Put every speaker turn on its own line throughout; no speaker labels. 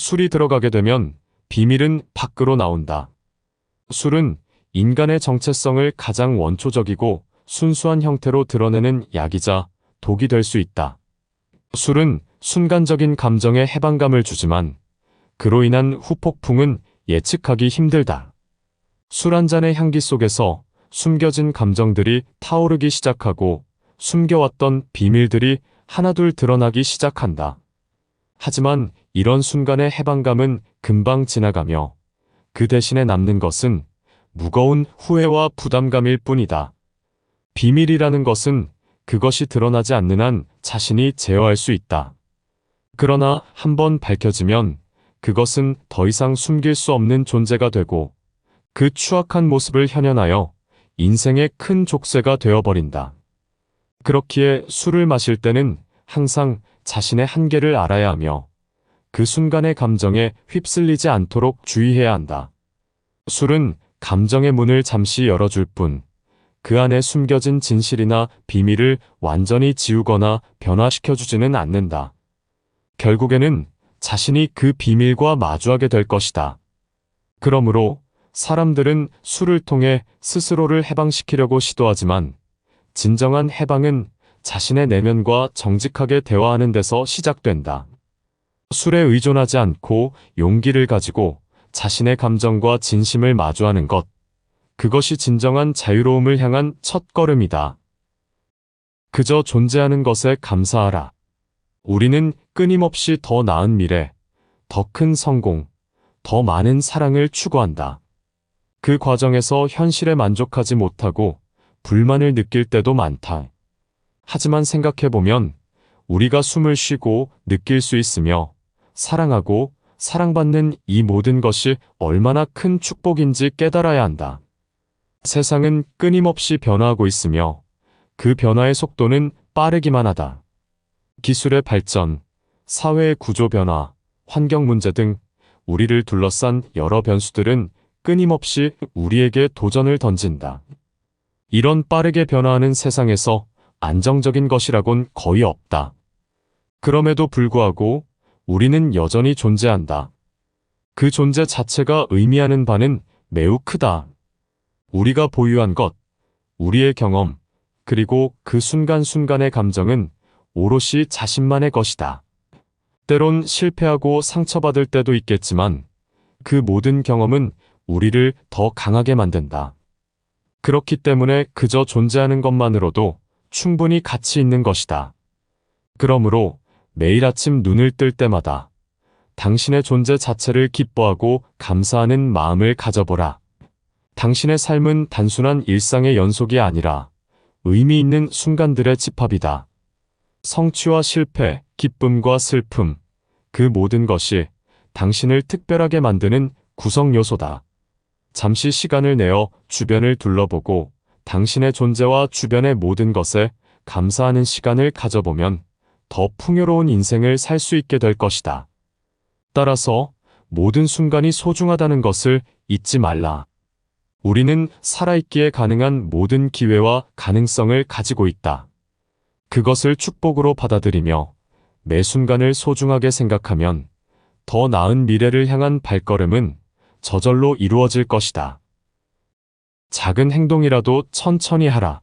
술이 들어가게 되면 비밀은 밖으로 나온다. 술은 인간의 정체성을 가장 원초적이고 순수한 형태로 드러내는 약이자 독이 될 수 있다. 술은 순간적인 감정에 해방감을 주지만 그로 인한 후폭풍은 예측하기 힘들다. 술 한 잔의 향기 속에서 숨겨진 감정들이 타오르기 시작하고 숨겨왔던 비밀들이 하나둘 드러나기 시작한다. 하지만 이런 순간의 해방감은 금방 지나가며 그 대신에 남는 것은 무거운 후회와 부담감일 뿐이다. 비밀이라는 것은 그것이 드러나지 않는 한 자신이 제어할 수 있다. 그러나 한번 밝혀지면 그것은 더 이상 숨길 수 없는 존재가 되고 그 추악한 모습을 현현하여 인생의 큰 족쇄가 되어버린다. 그렇기에 술을 마실 때는 항상 자신의 한계를 알아야 하며 그 순간의 감정에 휩쓸리지 않도록 주의해야 한다. 술은 감정의 문을 잠시 열어줄 뿐 그 안에 숨겨진 진실이나 비밀을 완전히 지우거나 변화시켜주지는 않는다. 결국에는 자신이 그 비밀과 마주하게 될 것이다. 그러므로 사람들은 술을 통해 스스로를 해방시키려고 시도하지만 진정한 해방은 자신의 내면과 정직하게 대화하는 데서 시작된다. 술에 의존하지 않고 용기를 가지고 자신의 감정과 진심을 마주하는 것. 그것이 진정한 자유로움을 향한 첫걸음이다. 그저 존재하는 것에 감사하라. 우리는 끊임없이 더 나은 미래, 더 큰 성공, 더 많은 사랑을 추구한다. 그 과정에서 현실에 만족하지 못하고 불만을 느낄 때도 많다. 하지만 생각해보면 우리가 숨을 쉬고 느낄 수 있으며 사랑하고 사랑받는 이 모든 것이 얼마나 큰 축복인지 깨달아야 한다. 세상은 끊임없이 변화하고 있으며 그 변화의 속도는 빠르기만 하다. 기술의 발전, 사회의 구조 변화, 환경 문제 등 우리를 둘러싼 여러 변수들은 끊임없이 우리에게 도전을 던진다. 이런 빠르게 변화하는 세상에서 안정적인 것이라곤 거의 없다. 그럼에도 불구하고 우리는 여전히 존재한다. 그 존재 자체가 의미하는 바는 매우 크다. 우리가 보유한 것, 우리의 경험, 그리고 그 순간순간의 감정은 오롯이 자신만의 것이다. 때론 실패하고 상처받을 때도 있겠지만 그 모든 경험은 우리를 더 강하게 만든다. 그렇기 때문에 그저 존재하는 것만으로도 충분히 가치 있는 것이다. 그러므로 매일 아침 눈을 뜰 때마다 당신의 존재 자체를 기뻐하고 감사하는 마음을 가져보라. 당신의 삶은 단순한 일상의 연속이 아니라 의미 있는 순간들의 집합이다. 성취와 실패, 기쁨과 슬픔, 그 모든 것이 당신을 특별하게 만드는 구성 요소다. 잠시 시간을 내어 주변을 둘러보고 당신의 존재와 주변의 모든 것에 감사하는 시간을 가져보면 더 풍요로운 인생을 살 수 있게 될 것이다. 따라서 모든 순간이 소중하다는 것을 잊지 말라. 우리는 살아있기에 가능한 모든 기회와 가능성을 가지고 있다. 그것을 축복으로 받아들이며 매 순간을 소중하게 생각하면 더 나은 미래를 향한 발걸음은 저절로 이루어질 것이다. 작은 행동이라도 천천히 하라.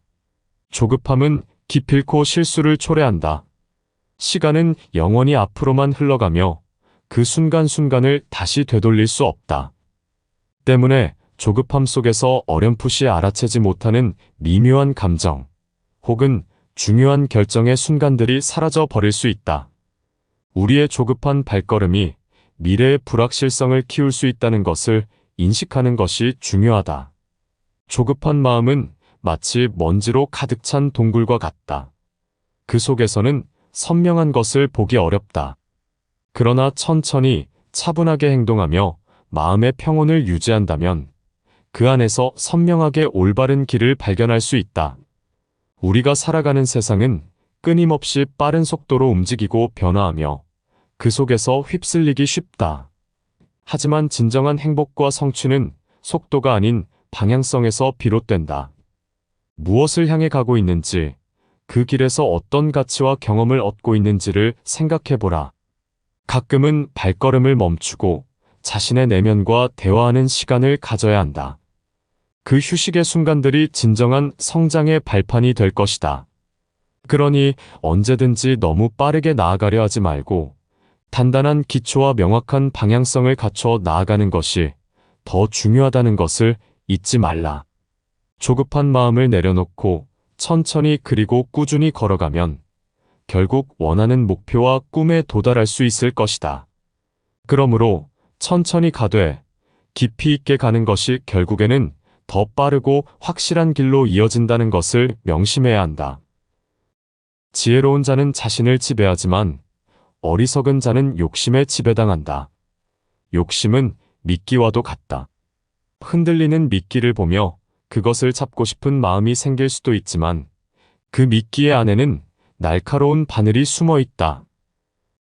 조급함은 기필코 실수를 초래한다. 시간은 영원히 앞으로만 흘러가며 그 순간순간을 다시 되돌릴 수 없다. 때문에 조급함 속에서 어렴풋이 알아채지 못하는 미묘한 감정, 혹은 중요한 결정의 순간들이 사라져 버릴 수 있다. 우리의 조급한 발걸음이 미래의 불확실성을 키울 수 있다는 것을 인식하는 것이 중요하다. 조급한 마음은 마치 먼지로 가득 찬 동굴과 같다. 그 속에서는 선명한 것을 보기 어렵다. 그러나 천천히 차분하게 행동하며 마음의 평온을 유지한다면 그 안에서 선명하게 올바른 길을 발견할 수 있다. 우리가 살아가는 세상은 끊임없이 빠른 속도로 움직이고 변화하며 그 속에서 휩쓸리기 쉽다. 하지만 진정한 행복과 성취는 속도가 아닌 방향성에서 비롯된다. 무엇을 향해 가고 있는지, 그 길에서 어떤 가치와 경험을 얻고 있는지를 생각해보라. 가끔은 발걸음을 멈추고 자신의 내면과 대화하는 시간을 가져야 한다. 그 휴식의 순간들이 진정한 성장의 발판이 될 것이다. 그러니 언제든지 너무 빠르게 나아가려 하지 말고 단단한 기초와 명확한 방향성을 갖춰 나아가는 것이 더 중요하다는 것을 잊지 말라. 조급한 마음을 내려놓고 천천히 그리고 꾸준히 걸어가면 결국 원하는 목표와 꿈에 도달할 수 있을 것이다. 그러므로 천천히 가되 깊이 있게 가는 것이 결국에는 더 빠르고 확실한 길로 이어진다는 것을 명심해야 한다. 지혜로운 자는 자신을 지배하지만 어리석은 자는 욕심에 지배당한다. 욕심은 미끼와도 같다. 흔들리는 미끼를 보며 그것을 잡고 싶은 마음이 생길 수도 있지만 그 미끼의 안에는 날카로운 바늘이 숨어 있다.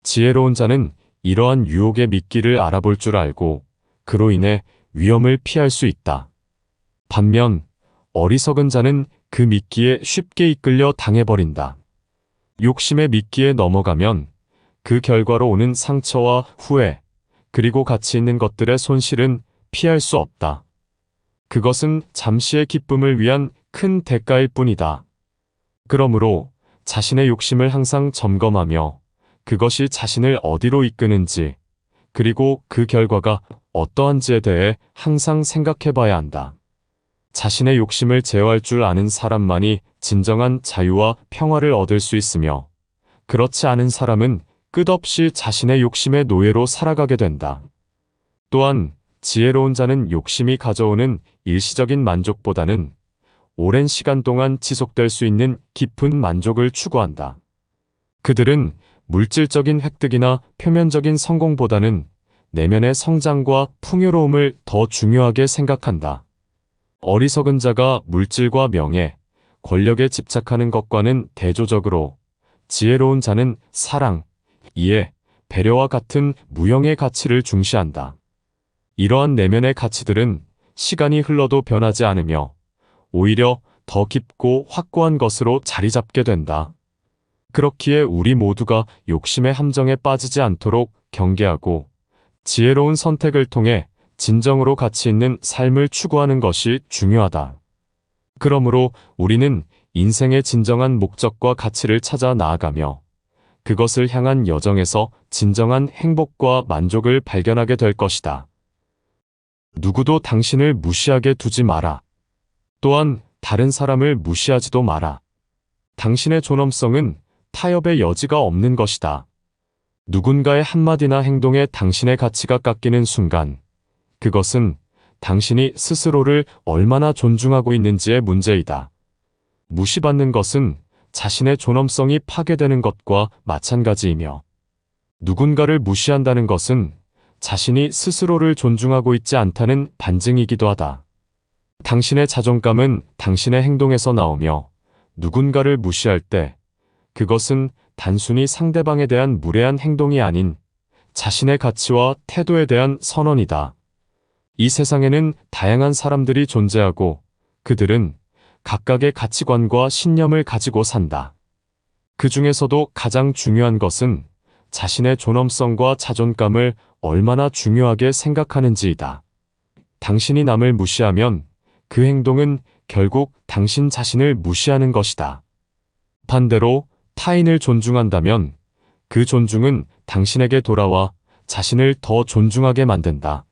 지혜로운 자는 이러한 유혹의 미끼를 알아볼 줄 알고 그로 인해 위험을 피할 수 있다. 반면 어리석은 자는 그 미끼에 쉽게 이끌려 당해버린다. 욕심의 미끼에 넘어가면 그 결과로 오는 상처와 후회, 그리고 가치 있는 것들의 손실은 피할 수 없다. 그것은 잠시의 기쁨을 위한 큰 대가일 뿐이다. 그러므로 자신의 욕심을 항상 점검하며 그것이 자신을 어디로 이끄는지, 그리고 그 결과가 어떠한지에 대해 항상 생각해 봐야 한다. 자신의 욕심을 제어할 줄 아는 사람만이 진정한 자유와 평화를 얻을 수 있으며, 그렇지 않은 사람은 끝없이 자신의 욕심의 노예로 살아가게 된다. 또한 지혜로운 자는 욕심이 가져오는 일시적인 만족보다는 오랜 시간 동안 지속될 수 있는 깊은 만족을 추구한다. 그들은 물질적인 획득이나 표면적인 성공보다는 내면의 성장과 풍요로움을 더 중요하게 생각한다. 어리석은 자가 물질과 명예, 권력에 집착하는 것과는 대조적으로 지혜로운 자는 사랑, 이해, 배려와 같은 무형의 가치를 중시한다. 이러한 내면의 가치들은 시간이 흘러도 변하지 않으며 오히려 더 깊고 확고한 것으로 자리 잡게 된다. 그렇기에 우리 모두가 욕심의 함정에 빠지지 않도록 경계하고 지혜로운 선택을 통해 진정으로 가치 있는 삶을 추구하는 것이 중요하다. 그러므로 우리는 인생의 진정한 목적과 가치를 찾아 나아가며 그것을 향한 여정에서 진정한 행복과 만족을 발견하게 될 것이다. 누구도 당신을 무시하게 두지 마라. 또한 다른 사람을 무시하지도 마라. 당신의 존엄성은 타협의 여지가 없는 것이다. 누군가의 한마디나 행동에 당신의 가치가 깎이는 순간, 그것은 당신이 스스로를 얼마나 존중하고 있는지의 문제이다. 무시받는 것은 자신의 존엄성이 파괴되는 것과 마찬가지이며, 누군가를 무시한다는 것은 자신이 스스로를 존중하고 있지 않다는 반증이기도 하다. 당신의 자존감은 당신의 행동에서 나오며 누군가를 무시할 때 그것은 단순히 상대방에 대한 무례한 행동이 아닌 자신의 가치와 태도에 대한 선언이다. 이 세상에는 다양한 사람들이 존재하고 그들은 각각의 가치관과 신념을 가지고 산다. 그 중에서도 가장 중요한 것은 자신의 존엄성과 자존감을 얼마나 중요하게 생각하는지이다. 당신이 남을 무시하면 그 행동은 결국 당신 자신을 무시하는 것이다. 반대로 타인을 존중한다면 그 존중은 당신에게 돌아와 자신을 더 존중하게 만든다.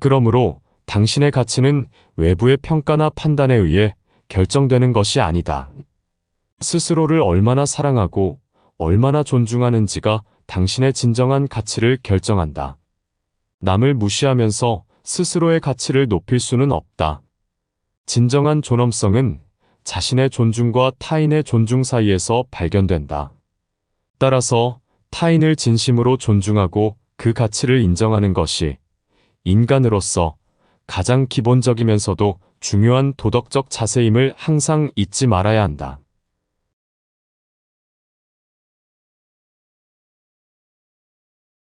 그러므로 당신의 가치는 외부의 평가나 판단에 의해 결정되는 것이 아니다. 스스로를 얼마나 사랑하고 얼마나 존중하는지가 당신의 진정한 가치를 결정한다. 남을 무시하면서 스스로의 가치를 높일 수는 없다. 진정한 존엄성은 자신의 존중과 타인의 존중 사이에서 발견된다. 따라서 타인을 진심으로 존중하고 그 가치를 인정하는 것이 인간으로서 가장 기본적이면서도 중요한 도덕적 자세임을 항상 잊지 말아야 한다.